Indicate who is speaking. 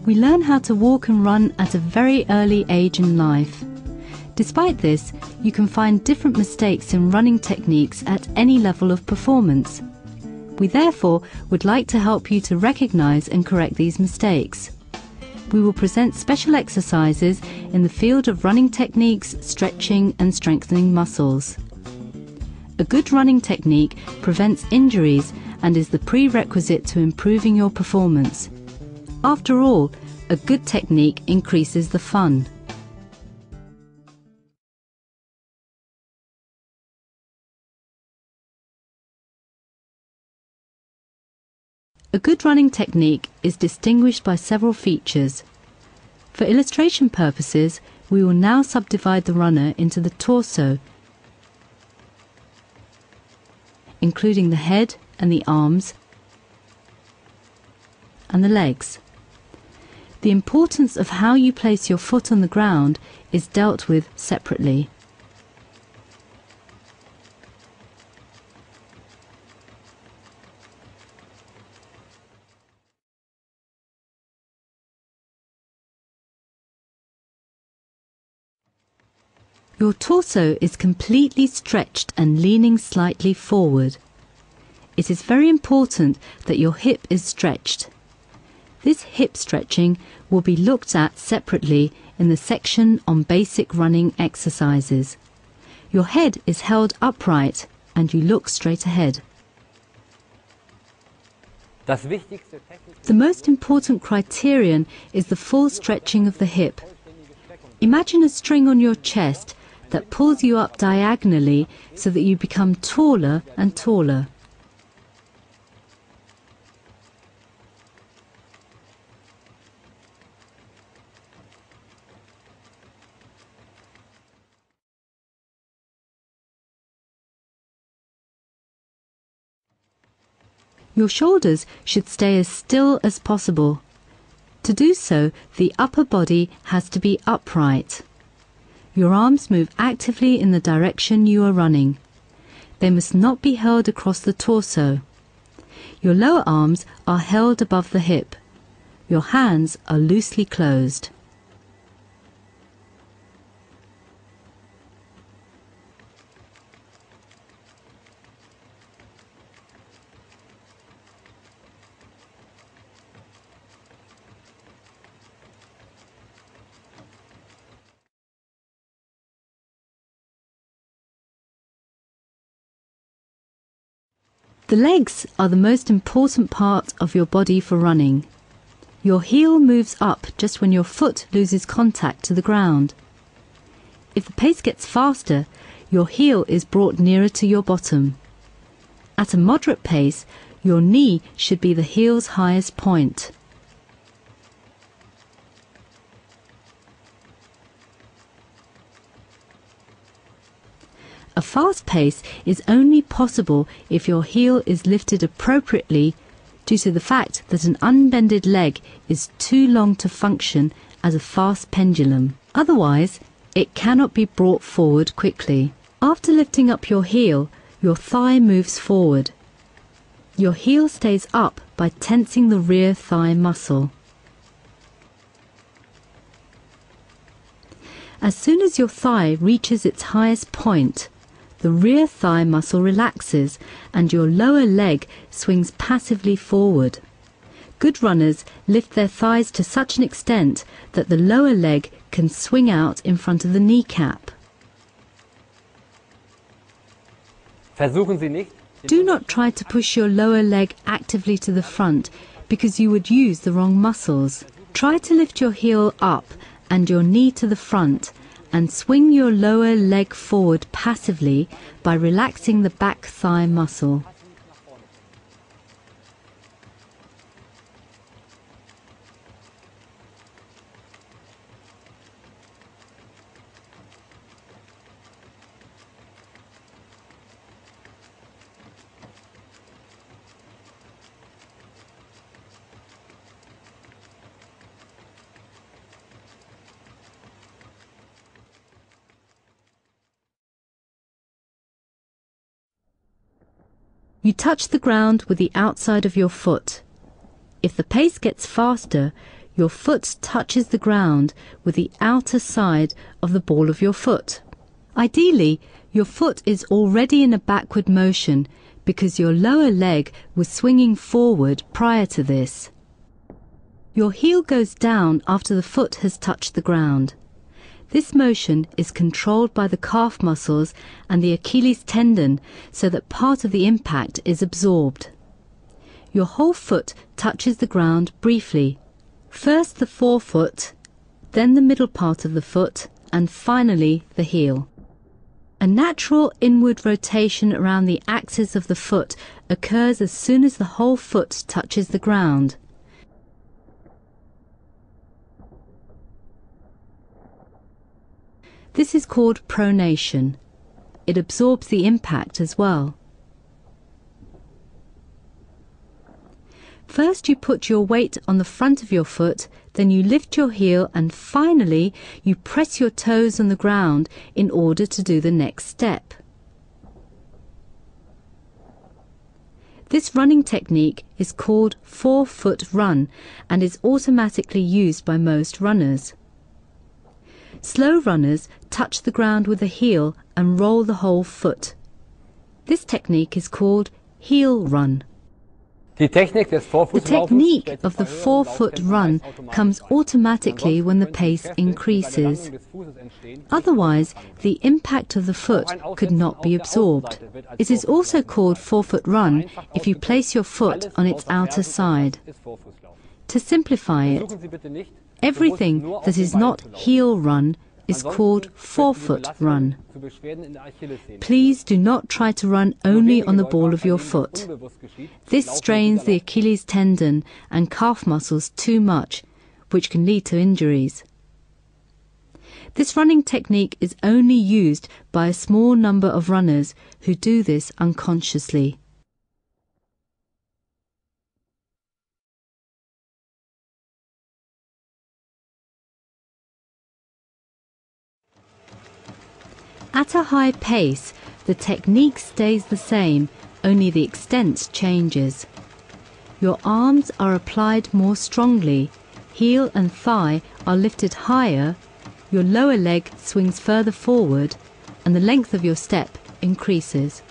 Speaker 1: We learn how to walk and run at a very early age in life. Despite this, you can find different mistakes in running techniques at any level of performance. We therefore would like to help you to recognize and correct these mistakes. We will present special exercises in the field of running techniques, stretching and strengthening muscles. A good running technique prevents injuries and is the prerequisite to improving your performance. After all, a good technique increases the fun. A good running technique is distinguished by several features. For illustration purposes, we will now subdivide the runner into the torso, including the head and the arms and the legs. The importance of how you place your foot on the ground is dealt with separately. Your torso is completely stretched and leaning slightly forward. It is very important that your hip is stretched. This hip stretching will be looked at separately in the section on basic running exercises. Your head is held upright and you look straight ahead. The most important criterion is the full stretching of the hip. Imagine a string on your chest that pulls you up diagonally so that you become taller and taller. Your shoulders should stay as still as possible. To do so, the upper body has to be upright. Your arms move actively in the direction you are running. They must not be held across the torso. Your lower arms are held above the hip. Your hands are loosely closed. The legs are the most important part of your body for running. Your heel moves up just when your foot loses contact to the ground. If the pace gets faster, your heel is brought nearer to your bottom. At a moderate pace, your knee should be the heel's highest point. A fast pace is only possible if your heel is lifted appropriately due to the fact that an unbended leg is too long to function as a fast pendulum. Otherwise, it cannot be brought forward quickly. After lifting up your heel, your thigh moves forward. Your heel stays up by tensing the rear thigh muscle. As soon as your thigh reaches its highest point, the rear thigh muscle relaxes and your lower leg swings passively forward. Good runners lift their thighs to such an extent that the lower leg can swing out in front of the kneecap. Do not try to push your lower leg actively to the front because you would use the wrong muscles. Try to lift your heel up and your knee to the front and swing your lower leg forward passively by relaxing the back thigh muscle. You touch the ground with the outside of your foot. If the pace gets faster, your foot touches the ground with the outer side of the ball of your foot. Ideally, your foot is already in a backward motion because your lower leg was swinging forward prior to this. Your heel goes down after the foot has touched the ground. This motion is controlled by the calf muscles and the Achilles tendon so that part of the impact is absorbed. Your whole foot touches the ground briefly. First the forefoot, then the middle part of the foot, and finally the heel. A natural inward rotation around the axis of the foot occurs as soon as the whole foot touches the ground. This is called pronation. It absorbs the impact as well. First you put your weight on the front of your foot, then you lift your heel, and finally you press your toes on the ground in order to do the next step. This running technique is called forefoot run and is automatically used by most runners. Slow runners touch the ground with the heel and roll the whole foot. This technique is called heel run. The technique of the forefoot run comes automatically when the pace increases. Otherwise, the impact of the foot could not be absorbed. It is also called forefoot run if you place your foot on its outer side. To simplify it, everything that is not heel run is called forefoot run. Please do not try to run only on the ball of your foot. This strains the Achilles tendon and calf muscles too much, which can lead to injuries. This running technique is only used by a small number of runners who do this unconsciously. At a high pace, the technique stays the same, only the extent changes. Your arms are applied more strongly, heel and thigh are lifted higher, your lower leg swings further forward, and the length of your step increases.